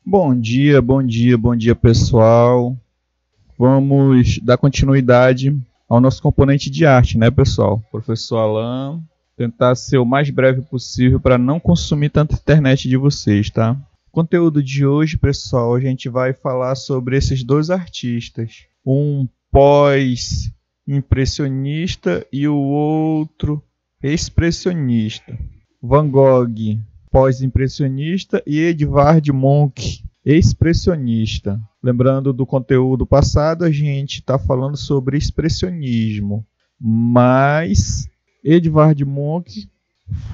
Bom dia, pessoal. Vamos dar continuidade ao nosso componente de arte, né, pessoal? Professor Alan, tentar ser o mais breve possível para não consumir tanta internet de vocês, tá? Conteúdo de hoje, pessoal, a gente vai falar sobre esses dois artistas. Um pós-impressionista e o outro expressionista. Van Gogh, pós-impressionista, e Edvard Munch, expressionista. Lembrando do conteúdo passado, a gente está falando sobre expressionismo, mas Edvard Munch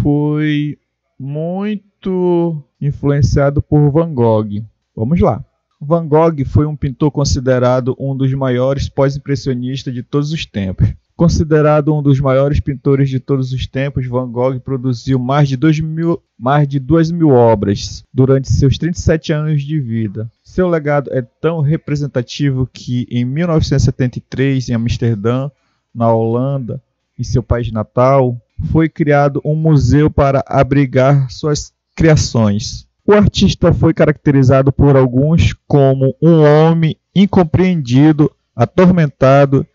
foi muito influenciado por Van Gogh. Vamos lá. Van Gogh foi um pintor considerado um dos maiores pós-impressionistas de todos os tempos. Considerado um dos maiores pintores de todos os tempos, Van Gogh produziu mais de 2.000 obras durante seus 37 anos de vida. Seu legado é tão representativo que, em 1973, em Amsterdã, na Holanda, em seu país natal, foi criado um museu para abrigar suas criações. O artista foi caracterizado por alguns como um homem incompreendido, atormentado,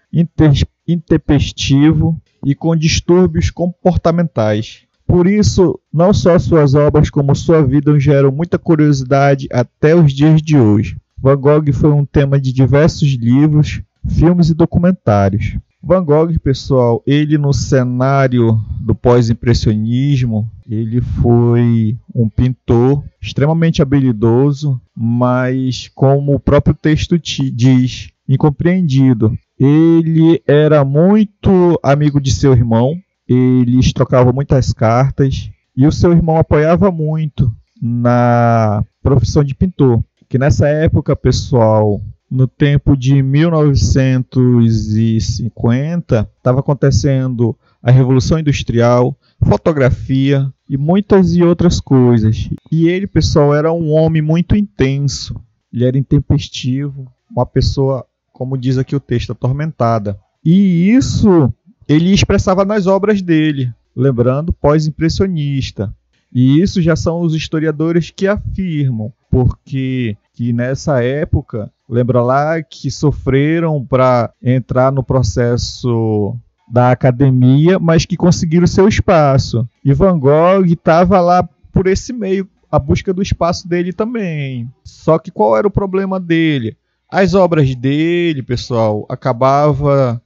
intempestivo e com distúrbios comportamentais. Por isso, não só suas obras como sua vida geram muita curiosidade até os dias de hoje. Van Gogh foi um tema de diversos livros, filmes e documentários. Van Gogh, pessoal, ele no cenário do pós-impressionismo, ele foi um pintor extremamente habilidoso, mas como o próprio texto diz, incompreendido. Ele era muito amigo de seu irmão, eles trocavam muitas cartas e o seu irmão apoiava muito na profissão de pintor. Que nessa época, pessoal, no tempo de 1950, estava acontecendo a Revolução Industrial, fotografia e muitas e outras coisas. E ele, pessoal, era um homem muito intenso, ele era intempestivo, uma pessoa, como diz aqui o texto, atormentada. E isso ele expressava nas obras dele, lembrando, pós-impressionista. E isso já são os historiadores que afirmam, porque que nessa época, lembra lá que sofreram para entrar no processo da academia, mas que conseguiram seu espaço. E Van Gogh estava lá por esse meio, a busca do espaço dele também. Só que qual era o problema dele? As obras dele, pessoal, acabava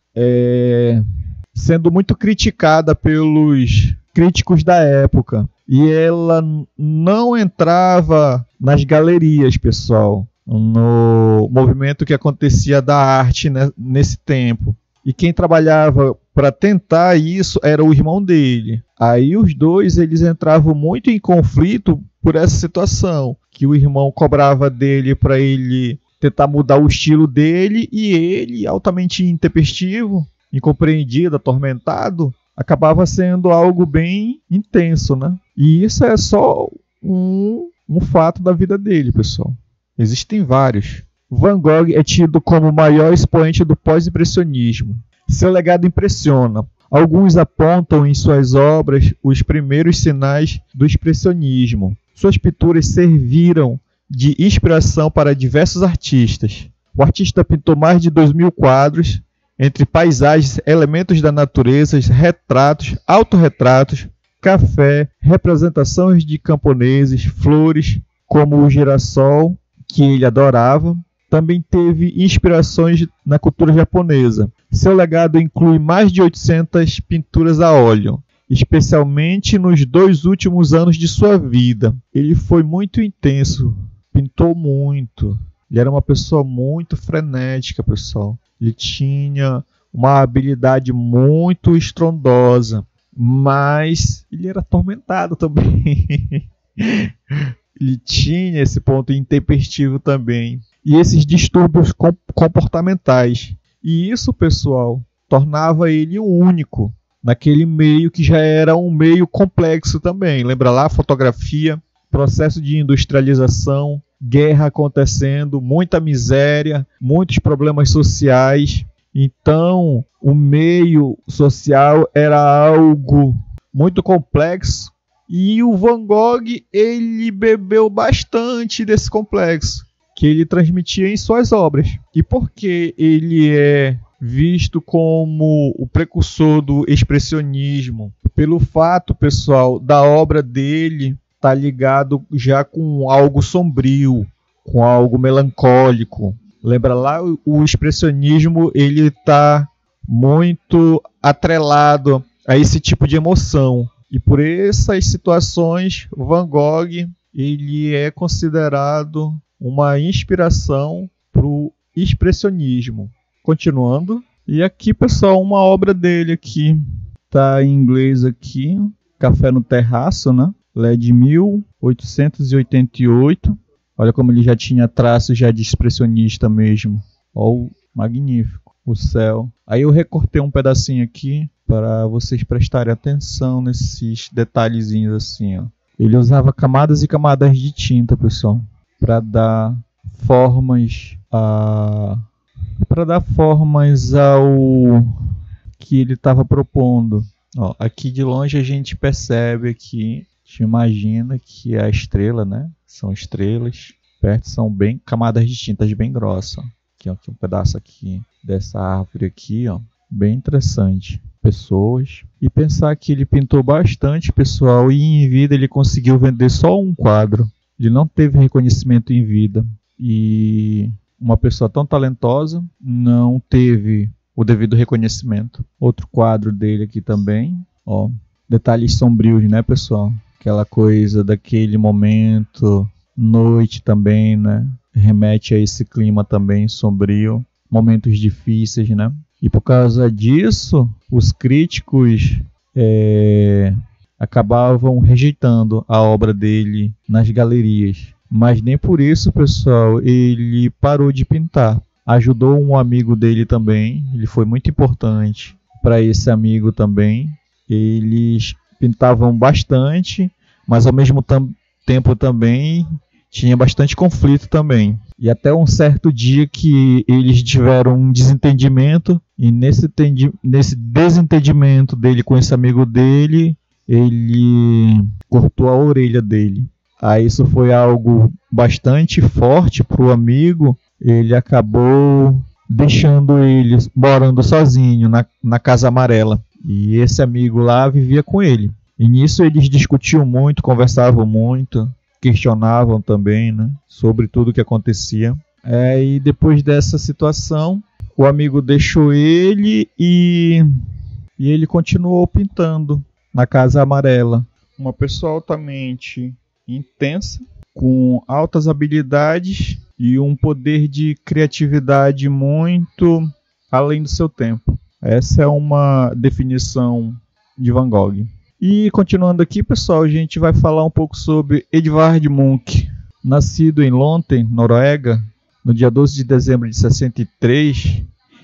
sendo muito criticada pelos críticos da época. E ela não entrava nas galerias, pessoal, no movimento que acontecia da arte, né, nesse tempo. E quem trabalhava para tentar isso era o irmão dele. Aí os dois eles entravam muito em conflito por essa situação, que o irmão cobrava dele para ele tentar mudar o estilo dele, e ele, altamente intempestivo, incompreendido, atormentado, acabava sendo algo bem intenso, né? E isso é só um fato da vida dele, pessoal. Existem vários. Van Gogh é tido como o maior expoente do pós-impressionismo. Seu legado impressiona. Alguns apontam em suas obras os primeiros sinais do expressionismo. Suas pinturas serviram de inspiração para diversos artistas. O artista pintou mais de 2.000 quadros, entre paisagens, elementos da natureza, retratos, autorretratos, café, representações de camponeses, flores, como o girassol, que ele adorava. Também teve inspirações na cultura japonesa. Seu legado inclui mais de 800 pinturas a óleo, especialmente nos 2 últimos anos de sua vida. Ele foi muito intenso, pintou muito. Ele era uma pessoa muito frenética, pessoal. Ele tinha uma habilidade muito estrondosa, mas ele era atormentado também. Ele tinha esse ponto intempestivo também. E esses distúrbios comportamentais. E isso, pessoal, tornava ele único naquele meio que já era um meio complexo também. Lembra lá, fotografia, processo de industrialização, guerra acontecendo, muita miséria, muitos problemas sociais. Então, o meio social era algo muito complexo E o Van Gogh, ele bebeu bastante desse complexo que ele transmitia em suas obras. E por que ele é visto como o precursor do expressionismo? Pelo fato, pessoal, da obra dele estar ligado já com algo sombrio, com algo melancólico. Lembra lá, o expressionismo ele está muito atrelado a esse tipo de emoção. E por essas situações, Van Gogh ele é considerado uma inspiração para o expressionismo. Continuando. E aqui, pessoal, uma obra dele aqui. Está em inglês aqui. Café no Terraço, né? Ela é de 1888. Olha como ele já tinha traços já de expressionista mesmo. Ó, magnífico. O céu. Aí eu recortei um pedacinho aqui para vocês prestarem atenção nesses detalhezinhos assim, ó. Ele usava camadas e camadas de tinta, pessoal, para dar formas ao que ele estava propondo. Ó, aqui de longe a gente percebe aqui, a gente imagina que é a estrela, né? São estrelas. Perto são bem camadas de tintas bem grossas. Aqui um pedaço aqui dessa árvore aqui, ó, bem interessante. Pessoas. E pensar que ele pintou bastante, pessoal, e em vida ele conseguiu vender só um quadro. Ele não teve reconhecimento em vida. E uma pessoa tão talentosa não teve o devido reconhecimento. Outro quadro dele aqui também, ó, detalhes sombrios, né, pessoal? Aquela coisa daquele momento, noite também, né? Remete a esse clima também sombrio, momentos difíceis, né? E por causa disso, os críticos acabavam rejeitando a obra dele nas galerias. Mas nem por isso, pessoal, ele parou de pintar. Ajudou um amigo dele também, ele foi muito importante para esse amigo também. Eles pintavam bastante, mas ao mesmo tempo também tinha bastante conflito também. E até um certo dia que eles tiveram um desentendimento, e nesse desentendimento dele com esse amigo dele, ele cortou a orelha dele. Aí isso foi algo bastante forte para o amigo. Ele acabou deixando ele morando sozinho na Casa Amarela. E esse amigo lá vivia com ele. E nisso eles discutiam muito, conversavam muito, questionavam também, né, sobre tudo que acontecia. E depois dessa situação, o amigo deixou ele e ele continuou pintando na Casa Amarela. Uma pessoa altamente intensa, com altas habilidades e um poder de criatividade muito além do seu tempo. Essa é uma definição de Van Gogh. E continuando aqui, pessoal, a gente vai falar um pouco sobre Edvard Munch. Nascido em Londres, Noruega, no dia 12 de dezembro de 63,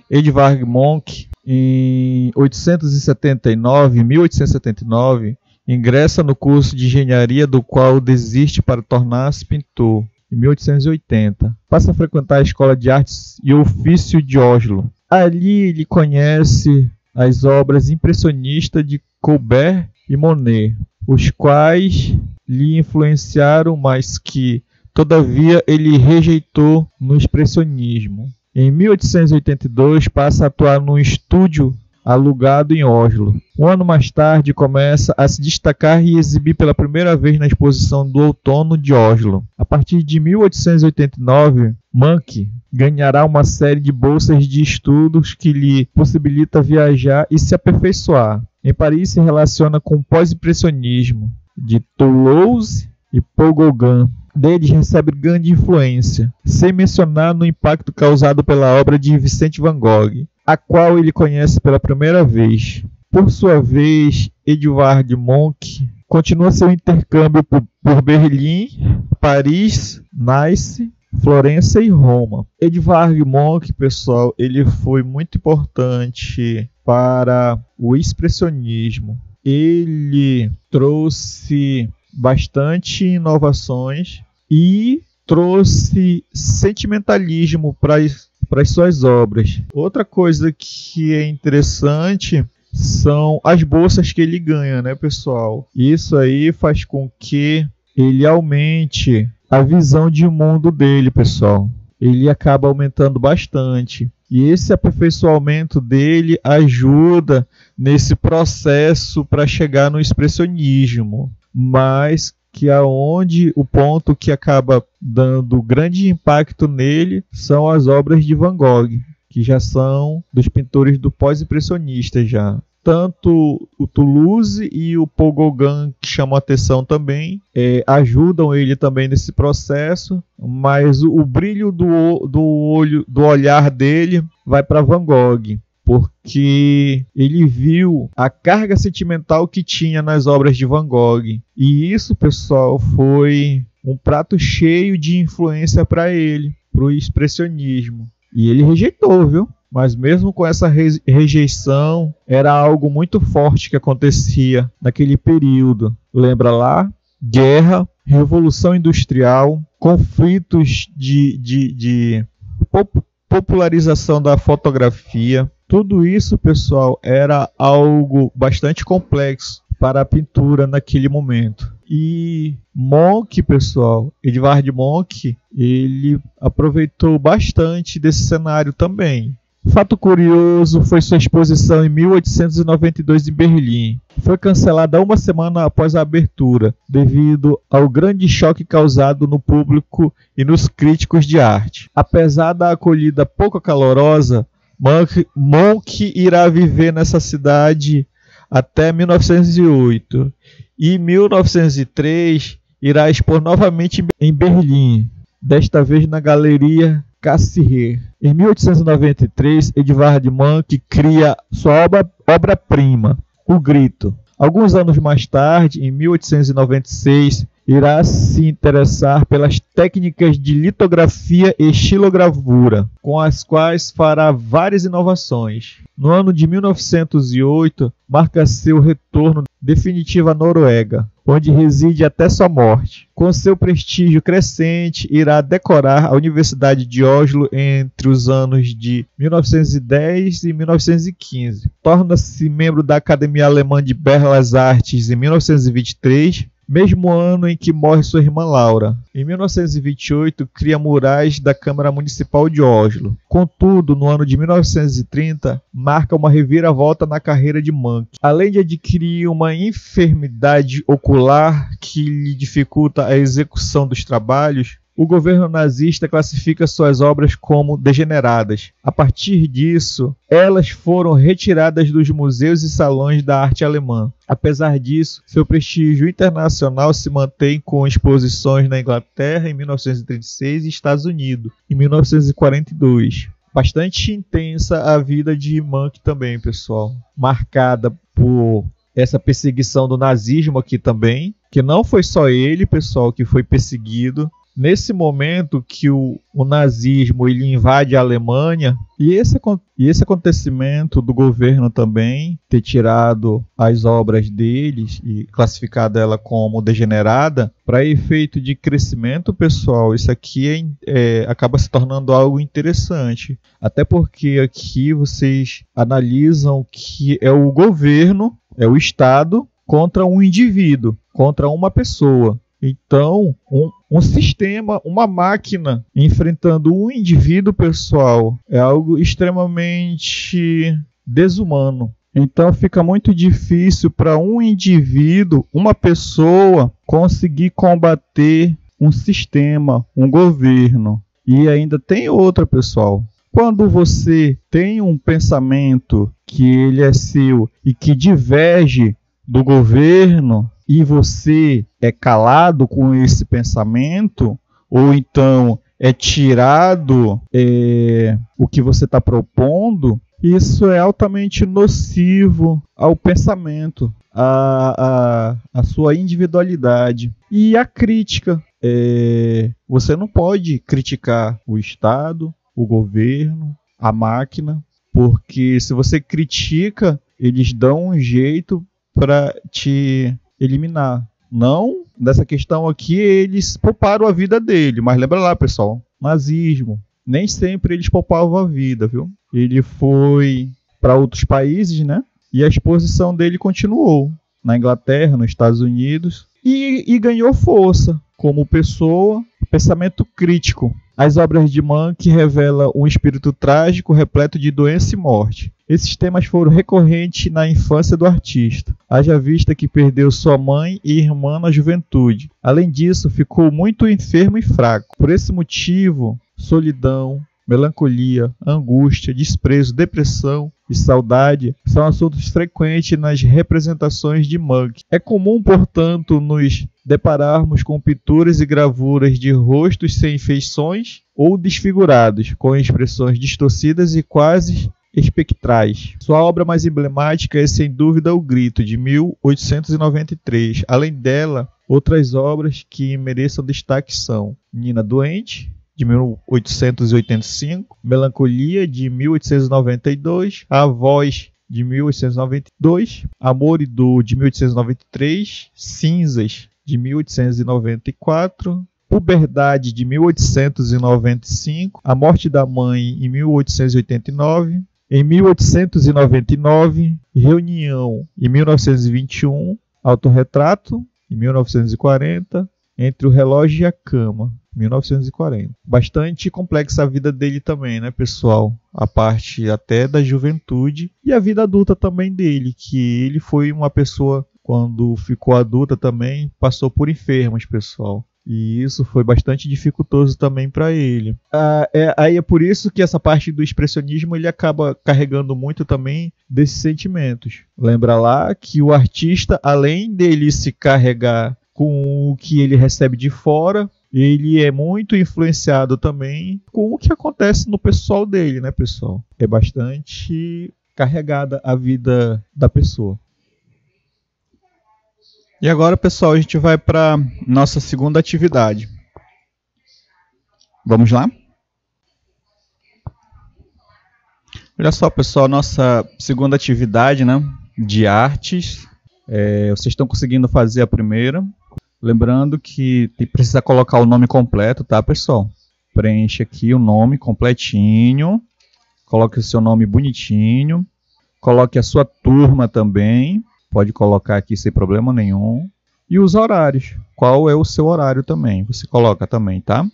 Edvard Munch, em 1879, ingressa no curso de engenharia do qual desiste para tornar-se pintor. Em 1880, passa a frequentar a Escola de Artes e Ofício de Oslo. Ali ele conhece as obras impressionistas de Courbet e Monet, os quais lhe influenciaram, mas que, todavia, ele rejeitou no expressionismo. Em 1882, passa a atuar num estúdio alugado em Oslo. Um ano mais tarde, começa a se destacar e exibir pela primeira vez na exposição do outono de Oslo. A partir de 1889, Munch ganhará uma série de bolsas de estudos que lhe possibilita viajar e se aperfeiçoar. Em Paris, se relaciona com o pós-impressionismo de Toulouse e Paul Gauguin. Deles recebe grande influência, sem mencionar no impacto causado pela obra de Vincent van Gogh, a qual ele conhece pela primeira vez. Por sua vez, Edvard Munch continua seu intercâmbio por Berlim, Paris, Nice, Florença e Roma. Edvard Munch, pessoal, ele foi muito importante para o expressionismo. Ele trouxe bastante inovações e trouxe sentimentalismo para as suas obras. Outra coisa que é interessante são as bolsas que ele ganha, né, pessoal? Isso aí faz com que ele aumente a visão de mundo dele, pessoal. Ele acaba aumentando bastante. E esse aperfeiçoamento dele ajuda nesse processo para chegar no expressionismo. Mas que aonde o ponto que acaba dando grande impacto nele são as obras de Van Gogh, que já são dos pintores do pós-impressionista já. Tanto o Toulouse e o Paul Gauguin, que chamam a atenção também, ajudam ele também nesse processo, mas o brilho do olhar dele vai para Van Gogh, porque ele viu a carga sentimental que tinha nas obras de Van Gogh. E isso, pessoal, foi um prato cheio de influência para ele, para o expressionismo. E ele rejeitou, viu? Mas mesmo com essa rejeição, era algo muito forte que acontecia naquele período. Lembra lá? Guerra, Revolução Industrial, conflitos de popularização da fotografia. Tudo isso, pessoal, era algo bastante complexo para a pintura naquele momento. E Munch, pessoal, Edvard Munch, ele aproveitou bastante desse cenário também. Fato curioso foi sua exposição em 1892 em Berlim. Foi cancelada uma semana após a abertura, devido ao grande choque causado no público e nos críticos de arte. Apesar da acolhida pouco calorosa, Munch irá viver nessa cidade até 1908 e em 1903 irá expor novamente em Berlim, desta vez na Galeria Cassirer. Em 1893, Edvard Munch cria sua obra-prima, O Grito. Alguns anos mais tarde, em 1896, irá se interessar pelas técnicas de litografia e xilogravura, com as quais fará várias inovações. No ano de 1908, marca seu retorno definitivo à Noruega, onde reside até sua morte. Com seu prestígio crescente, irá decorar a Universidade de Oslo entre os anos de 1910 e 1915. Torna-se membro da Academia Alemã de Belas Artes em 1923, mesmo ano em que morre sua irmã Laura. Em 1928, cria murais da Câmara Municipal de Oslo. Contudo, no ano de 1930, marca uma reviravolta na carreira de Munch. Além de adquirir uma enfermidade ocular que lhe dificulta a execução dos trabalhos, o governo nazista classifica suas obras como degeneradas. A partir disso, elas foram retiradas dos museus e salões da arte alemã. Apesar disso, seu prestígio internacional se mantém com exposições na Inglaterra em 1936 e Estados Unidos em 1942. Bastante intensa a vida de Munch também, pessoal. Marcada por essa perseguição do nazismo aqui também, que não foi só ele, pessoal, que foi perseguido. Nesse momento que o nazismo ele invade a Alemanha, e esse acontecimento do governo também ter tirado as obras deles e classificado ela como degenerada, para efeito de crescimento, pessoal, isso aqui acaba se tornando algo interessante. Até porque aqui vocês analisam que é o governo, é o Estado contra um indivíduo, contra uma pessoa. Então, um sistema, uma máquina enfrentando um indivíduo, pessoal, é algo extremamente desumano. Então, fica muito difícil para um indivíduo, uma pessoa, conseguir combater um sistema, um governo. E ainda tem outra, pessoal. Quando você tem um pensamento que ele é seu e que diverge do governo, e você é calado com esse pensamento, ou então é tirado o que você está propondo, isso é altamente nocivo ao pensamento, à sua individualidade. E a crítica. Você não pode criticar o Estado, o governo, a máquina, porque se você critica, eles dão um jeito para te eliminar. Não, nessa questão aqui eles pouparam a vida dele, mas lembra lá, pessoal, nazismo, nem sempre eles poupavam a vida, viu? Ele foi para outros países, né? E a exposição dele continuou na Inglaterra, nos Estados Unidos, e ganhou força como pessoa, pensamento crítico. As obras de Monk revelam um espírito trágico repleto de doença e morte. Esses temas foram recorrentes na infância do artista, haja vista que perdeu sua mãe e irmã na juventude. Além disso, ficou muito enfermo e fraco. Por esse motivo, solidão, melancolia, angústia, desprezo, depressão e saudade são assuntos frequentes nas representações de Monk. É comum, portanto, nos depararmos com pinturas e gravuras de rostos sem feições ou desfigurados, com expressões distorcidas e quase espectrais. Sua obra mais emblemática é, sem dúvida, O Grito, de 1893. Além dela, outras obras que mereçam destaque são Nina Doente, de 1885, Melancolia, de 1892, A Voz, de 1892, Amor e Dor, de 1893, Cinzas, de 1894, Puberdade, de 1895, A Morte da Mãe, em 1889, em 1899, Reunião, em 1921, Autorretrato, em 1940, Entre o Relógio e a Cama, 1940. Bastante complexa a vida dele também, né, pessoal? A parte até da juventude e a vida adulta também dele, que ele foi uma pessoa, quando ficou adulta também, passou por enfermos, pessoal. E isso foi bastante dificultoso também para ele. Aí é por isso que essa parte do expressionismo ele acaba carregando muito também desses sentimentos. Lembra lá que o artista, além dele se carregar com o que ele recebe de fora, ele é muito influenciado também com o que acontece no pessoal dele, né, pessoal? É bastante carregada a vida da pessoa. E agora, pessoal, a gente vai para nossa segunda atividade. Vamos lá? Olha só, pessoal, nossa segunda atividade, né, de artes. Vocês estão conseguindo fazer a primeira. Lembrando que precisa colocar o nome completo, tá, pessoal? Preencha aqui o nome completinho. Coloque o seu nome bonitinho. Coloque a sua turma também. Pode colocar aqui sem problema nenhum. E os horários. Qual é o seu horário também? Você coloca também, tá?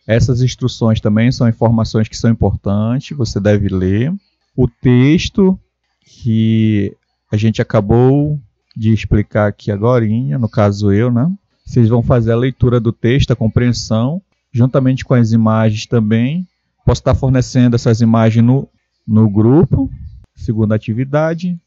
Essas instruções também são informações que são importantes. Você deve ler. O texto que a gente acabou de explicar aqui agorinha, no caso eu, né? Vocês vão fazer a leitura do texto, a compreensão, juntamente com as imagens também. Posso estar fornecendo essas imagens no grupo. Segunda atividade.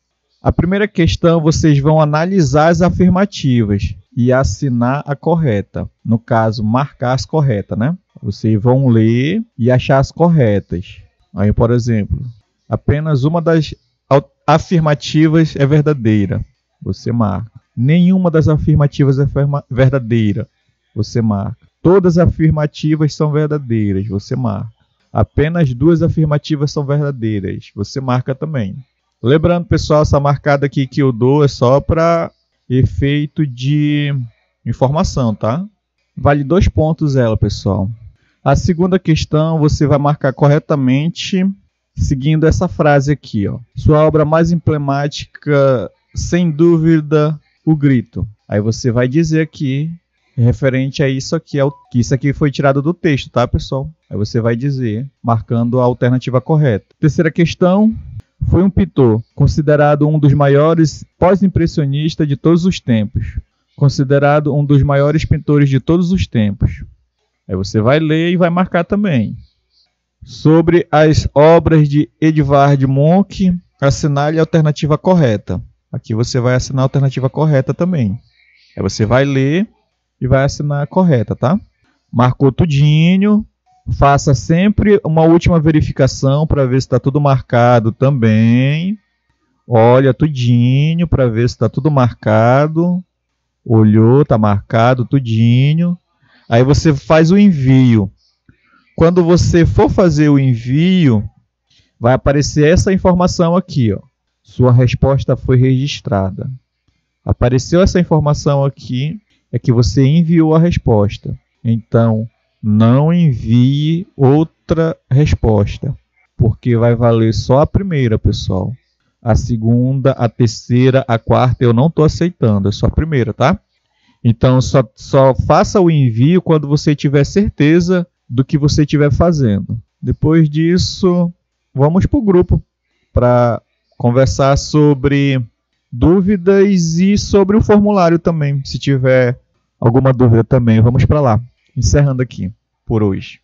A primeira questão, vocês vão analisar as afirmativas e assinar a correta. No caso, marcar as corretas, né? Vocês vão ler e achar as corretas. Aí, por exemplo, apenas uma das afirmativas é verdadeira. Você marca. Nenhuma das afirmativas é verdadeira. Você marca. Todas as afirmativas são verdadeiras. Você marca. Apenas duas afirmativas são verdadeiras. Você marca também. Lembrando, pessoal, essa marcada aqui que eu dou é só para efeito de informação, tá? Vale 2 pontos ela, pessoal. A segunda questão você vai marcar corretamente seguindo essa frase aqui, ó. Sua obra mais emblemática, sem dúvida, O Grito. Aí você vai dizer aqui, referente a isso aqui, que isso aqui foi tirado do texto, tá, pessoal? Aí você vai dizer, marcando a alternativa correta. Terceira questão. Foi um pintor considerado um dos maiores pós-impressionistas de todos os tempos. Considerado um dos maiores pintores de todos os tempos. Aí você vai ler e vai marcar também. Sobre as obras de Edvard Munch, assinale a alternativa correta. Aqui você vai assinar a alternativa correta também. Aí você vai ler e vai assinar a correta, tá? Marcou tudinho. Faça sempre uma última verificação para ver se está tudo marcado também. Olha tudinho para ver se está tudo marcado. Olhou, está marcado tudinho. Aí você faz o envio. Quando você for fazer o envio, vai aparecer essa informação aqui, ó. Sua resposta foi registrada. Apareceu essa informação aqui, é que você enviou a resposta. Então, não envie outra resposta, porque vai valer só a primeira, pessoal. A segunda, a terceira, a quarta eu não estou aceitando, é só a primeira, tá? Então só faça o envio quando você tiver certeza do que você estiver fazendo. Depois disso, vamos para o grupo para conversar sobre dúvidas e sobre o formulário também. Se tiver alguma dúvida também, vamos para lá. Encerrando aqui por hoje.